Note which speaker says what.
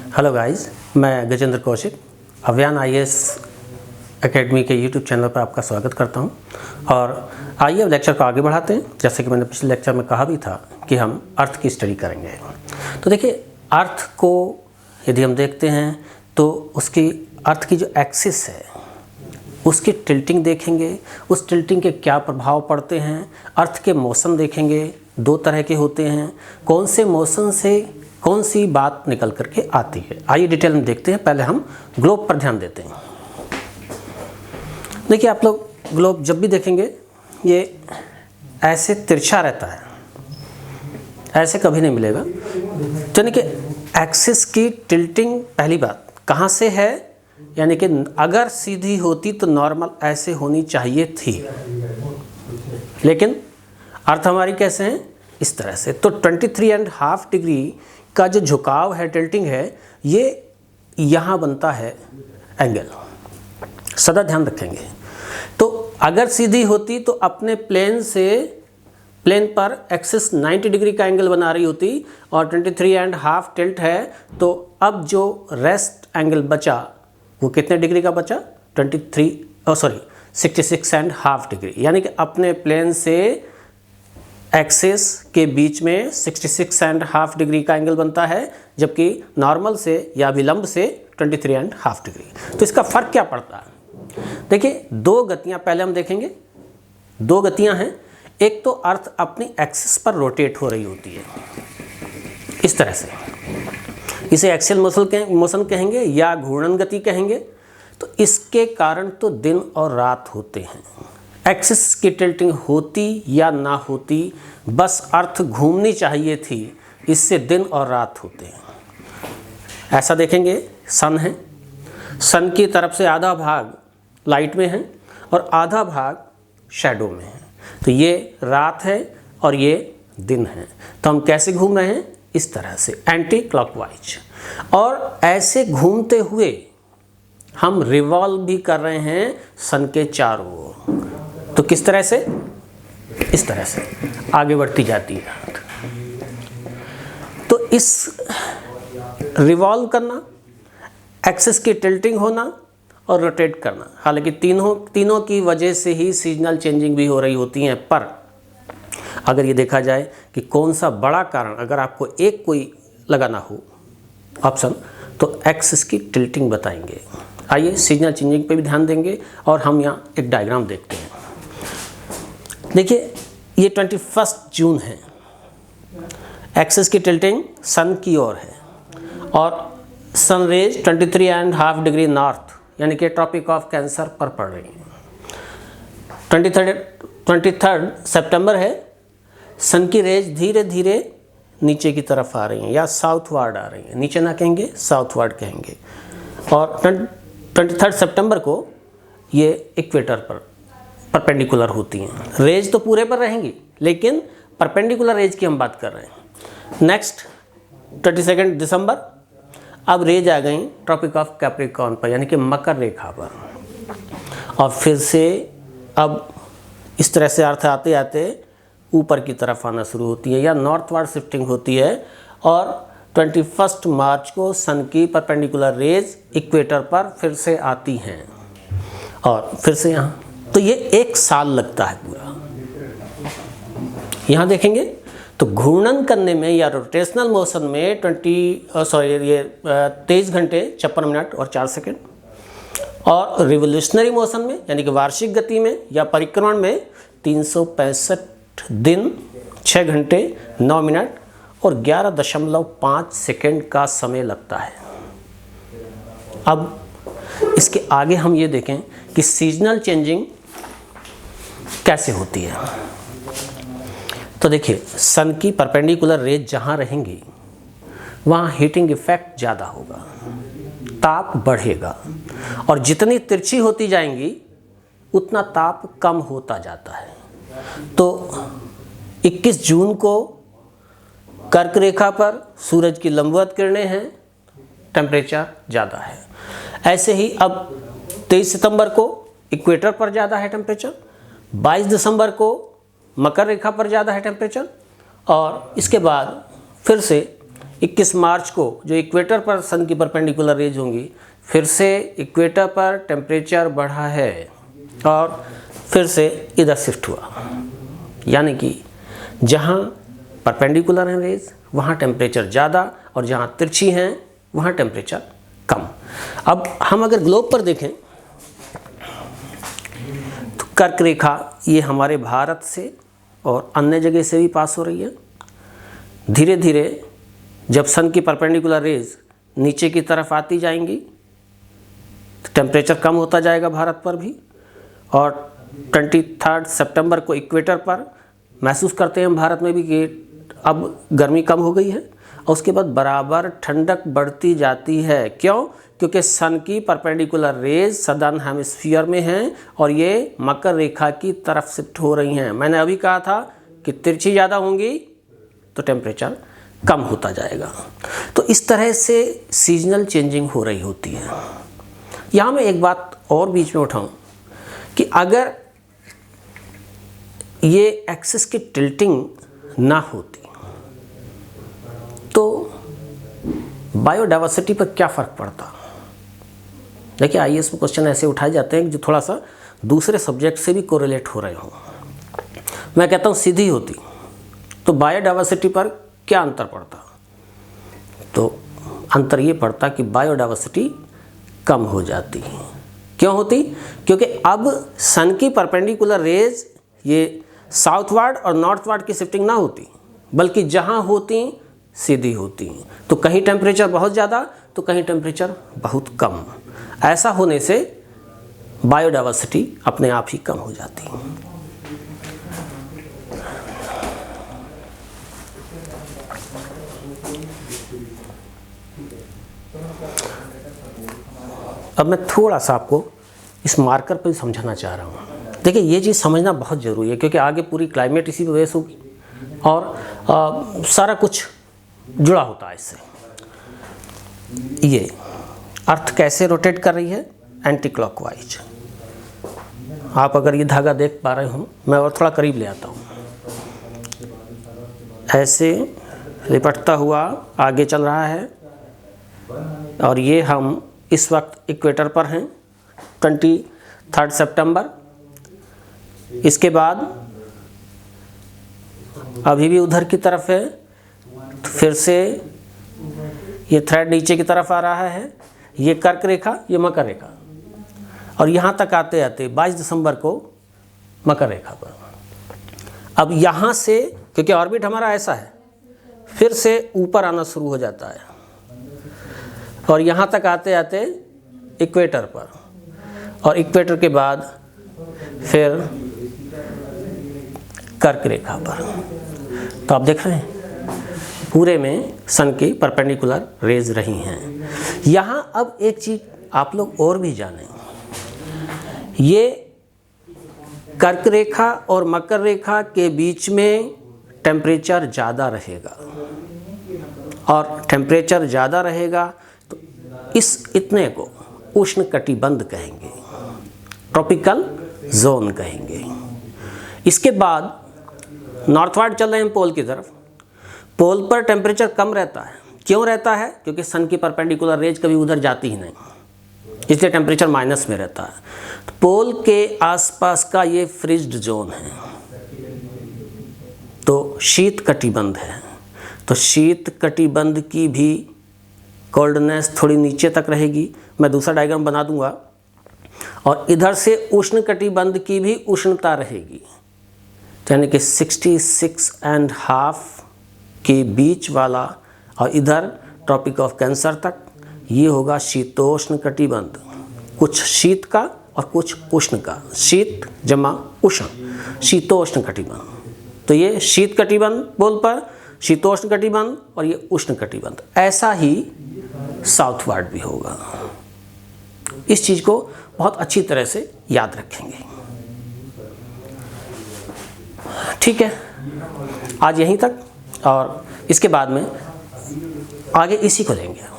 Speaker 1: Hello guys, मैं गजेंद्र कौशिक अभियान IAS academy के यूट्यूब चैनल पर आपका स्वागत करता हूं। और आइए अब लेक्चर को आगे बढ़ाते हैं। जैसे कि मैंने पिछले लेक्चर में कहा भी था कि हम अर्थ की स्टडी करेंगे। तो देखिए, अर्थ को यदि हम देखते हैं तो उसकी अर्थ की जो एक्सिस है उसकी टिल्टिंग देखेंगे, उस टिल्टिंग के क्या प्रभाव पड़ते हैं। अर्थ के मोशन देखेंगे, दो तरह के होते हैं, कौन से मोशन से कौन सी बात निकल करके आती है। आइए डिटेल में देखते हैं। पहले हम ग्लोब पर ध्यान देते हैं। देखिए, आप लोग ग्लोब जब भी देखेंगे ये ऐसे तिरछा रहता है, ऐसे कभी नहीं मिलेगा। तो यानी कि एक्सिस की टिल्टिंग पहली बात कहाँ से है, यानी कि अगर सीधी होती तो नॉर्मल ऐसे होनी चाहिए थी, लेकिन अर्थ हमारी कैसे हैं, इस तरह से। तो 23.5 डिग्री का जो झुकाव है, टिल्टिंग है, ये यहाँ बनता है एंगल। सदा ध्यान रखेंगे। तो अगर सीधी होती तो अपने प्लेन पर एक्सिस 90 डिग्री का एंगल बना रही होती, और 23.5 टिल्ट है, तो अब जो रेस्ट एंगल बचा वो कितने डिग्री का बचा, 66.5 डिग्री। यानी कि अपने प्लेन से एक्सिस के बीच में 66.5 डिग्री का एंगल बनता है, जबकि नॉर्मल से या विलंब से 23.5 डिग्री। तो इसका फ़र्क क्या पड़ता है। देखिए, दो गतियां पहले हम देखेंगे। दो गतियां हैं। एक तो अर्थ अपनी एक्सिस पर रोटेट हो रही होती है इस तरह से, इसे एक्सियल मोशन कहेंगे या घूर्णन गति कहेंगे। तो इसके कारण तो दिन और रात होते हैं। एक्सिस की टिल्टिंग होती या ना होती, बस अर्थ घूमनी चाहिए थी, इससे दिन और रात होते हैं। ऐसा देखेंगे, सन है, सन की तरफ से आधा भाग लाइट में है और आधा भाग शैडो में है। तो ये रात है और ये दिन है। तो हम कैसे घूम रहे हैं, इस तरह से एंटी क्लॉकवाइज। और ऐसे घूमते हुए हम रिवॉल्व भी कर रहे हैं सन के चारों ओर। तो किस तरह से, इस तरह से आगे बढ़ती जाती है। तो इस रिवॉल्व करना, एक्सिस की टिल्टिंग होना और रोटेट करना, हालांकि तीनों की वजह से ही सीजनल चेंजिंग भी हो रही होती हैं। पर अगर ये देखा जाए कि कौन सा बड़ा कारण, अगर आपको एक कोई लगाना हो ऑप्शन, तो एक्सिस की टिल्टिंग बताएंगे। आइए सीजनल चेंजिंग पे भी ध्यान देंगे और हम यहाँ एक डायग्राम देखते हैं। देखिए, ये 21 जून है, एक्सिस की टिल्टिंग सन की ओर है और सन रेज 23.5 डिग्री नॉर्थ यानी कि ट्रॉपिक ऑफ कैंसर पर पड़ रही हैं। 23 सितंबर है, सन की रेज धीरे धीरे नीचे की तरफ आ रही हैं या साउथवार्ड आ रही हैं। नीचे ना कहेंगे, साउथवार्ड कहेंगे। और 23 सितंबर को ये इक्वेटर पर परपेंडिकुलर होती हैं। रेज तो पूरे पर रहेंगी, लेकिन परपेंडिकुलर रेज की हम बात कर रहे हैं। नेक्स्ट 22 दिसंबर, अब रेज आ गई ट्रॉपिक ऑफ कैप्रिकॉर्न पर यानी कि मकर रेखा पर, और फिर से अब इस तरह से अर्थ आते आते ऊपर की तरफ आना शुरू होती है या नॉर्थवर्ड शिफ्टिंग होती है। और 21 मार्च को सन की परपेंडिकुलर रेज इक्वेटर पर फिर से आती हैं और फिर से यहाँ। तो ये एक साल लगता है पूरा। यहाँ देखेंगे तो घूर्णन करने में या रोटेशनल मोशन में 23 घंटे 56 मिनट और 4 सेकंड, और रिवोल्यूशनरी मोशन में यानी कि वार्षिक गति में या परिक्रमण में 365 दिन 6 घंटे 9 मिनट और 11.5 सेकंड का समय लगता है। अब इसके आगे हम ये देखें कि सीजनल चेंजिंग कैसे होती है। तो देखिए, सन की परपेंडिकुलर रेज जहाँ रहेंगी वहाँ हीटिंग इफेक्ट ज़्यादा होगा, ताप बढ़ेगा, और जितनी तिरछी होती जाएंगी उतना ताप कम होता जाता है। तो 21 जून को कर्क रेखा पर सूरज की लंबवत किरणें हैं, टेम्परेचर ज़्यादा है। ऐसे ही अब 23 सितंबर को इक्वेटर पर ज़्यादा है टेम्परेचर, 22 दिसंबर को मकर रेखा पर ज़्यादा है टेम्परेचर, और इसके बाद फिर से 21 मार्च को जो इक्वेटर पर सन की परपेंडिकुलर रेज होंगी, फिर से इक्वेटर पर टेम्परेचर बढ़ा है और फिर से इधर शिफ्ट हुआ, यानी कि जहाँ परपेंडिकुलर हैं रेज वहाँ टेम्परेचर ज़्यादा और जहाँ तिरछी हैं वहाँ टेम्परेचर कम। अब हम अगर ग्लोब पर देखें तो कर्क रेखा ये हमारे भारत से और अन्य जगह से भी पास हो रही है। धीरे धीरे जब सन की परपेंडिकुलर रेज नीचे की तरफ आती जाएंगी तो टेम्परेचर कम होता जाएगा भारत पर भी, और 23 सितंबर को इक्वेटर पर महसूस करते हैं हम भारत में भी कि अब गर्मी कम हो गई है, और उसके बाद बराबर ठंडक बढ़ती जाती है। क्यों? क्योंकि सन की परपेंडिकुलर रेज सदर्न हेमिस्फीयर में हैं और ये मकर रेखा की तरफ शिफ्ट हो रही हैं। मैंने अभी कहा था कि तिरछी ज़्यादा होंगी तो टेम्परेचर कम होता जाएगा। तो इस तरह से सीजनल चेंजिंग हो रही होती है। यहाँ मैं एक बात और बीच में उठाऊँ कि अगर ये एक्सिस की टिल्टिंग ना होती तो बायोडाइवर्सिटी पर क्या फ़र्क पड़ता। देखिए आईएएस में क्वेश्चन ऐसे उठाए जाते हैं जो थोड़ा सा दूसरे सब्जेक्ट से भी कोरिलेट हो रहे हों। मैं कहता हूँ सीधी होती तो बायोडाइवर्सिटी पर क्या अंतर पड़ता, तो अंतर ये पड़ता कि बायोडाइवर्सिटी कम हो जाती। क्यों होती? क्योंकि अब सन की परपेंडिकुलर रेज ये साउथवर्ड और नॉर्थवर्ड की शिफ्टिंग ना होती, बल्कि जहाँ होती सीधी होती। तो कहीं टेम्परेचर बहुत ज़्यादा तो कहीं टेम्परेचर बहुत कम। ऐसा होने से बायोडाइवर्सिटी अपने आप ही कम हो जाती। अब मैं थोड़ा सा आपको इस मार्कर पर समझाना चाह रहा हूँ। देखिए ये चीज़ समझना बहुत ज़रूरी है क्योंकि आगे पूरी क्लाइमेट इसी वजह से होगी और सारा कुछ जुड़ा होता है इससे। ये अर्थ कैसे रोटेट कर रही है? Anti clockwise. आप अगर ये धागा देख पा रहे हो, मैं और थोड़ा करीब ले आता हूँ। ऐसे लिपटता हुआ आगे चल रहा है और ये हम इस वक्त इक्वेटर पर हैं 23 सितंबर। इसके बाद अभी भी उधर की तरफ है, तो फिर से ये थ्रेड नीचे की तरफ आ रहा है। ये कर्क रेखा, ये मकर रेखा, और यहाँ तक आते आते 22 दिसंबर को मकर रेखा पर। अब यहाँ से क्योंकि ऑर्बिट हमारा ऐसा है, फिर से ऊपर आना शुरू हो जाता है और यहाँ तक आते आते इक्वेटर पर, और इक्वेटर के बाद फिर कर्क रेखा पर। तो आप देख रहे हैं पूरे में सन की परपेंडिकुलर रेज रही हैं। यहाँ अब एक चीज़ आप लोग और भी जानें, ये कर्क रेखा और मकर रेखा के बीच में टेम्परेचर ज़्यादा रहेगा, और टेम्परेचर ज़्यादा रहेगा तो इस इतने को उष्ण कटिबंध कहेंगे, ट्रॉपिकल जोन कहेंगे। इसके बाद नॉर्थवर्ड चल रहे हैं पोल की तरफ। पोल पर टेम्परेचर कम रहता है। क्यों रहता है? क्योंकि सन की परपेंडिकुलर रेज कभी उधर जाती ही नहीं, इसलिए टेम्परेचर माइनस में रहता है। तो पोल के आसपास का ये फ्रिज्ड जोन है, तो शीत कटिबंध है। तो शीत कटिबंध की भी कोल्डनेस थोड़ी नीचे तक रहेगी। मैं दूसरा डायग्राम बना दूंगा। और इधर से उष्ण कटिबंध की भी उष्णता रहेगी, यानी कि 66.5 के बीच वाला, और इधर ट्रॉपिक ऑफ कैंसर तक ये होगा शीतोष्ण कटिबंध। कुछ शीत का और कुछ उष्ण का, शीत जमा उष्ण, शीतोष्ण कटिबंध। तो ये शीत कटिबंध पोल पर, शीतोष्ण कटिबंध, और ये उष्ण कटिबंध। ऐसा ही साउथवर्ड भी होगा। इस चीज़ को बहुत अच्छी तरह से याद रखेंगे। ठीक है, आज यहीं तक, और इसके बाद में आगे इसी को लेंगे।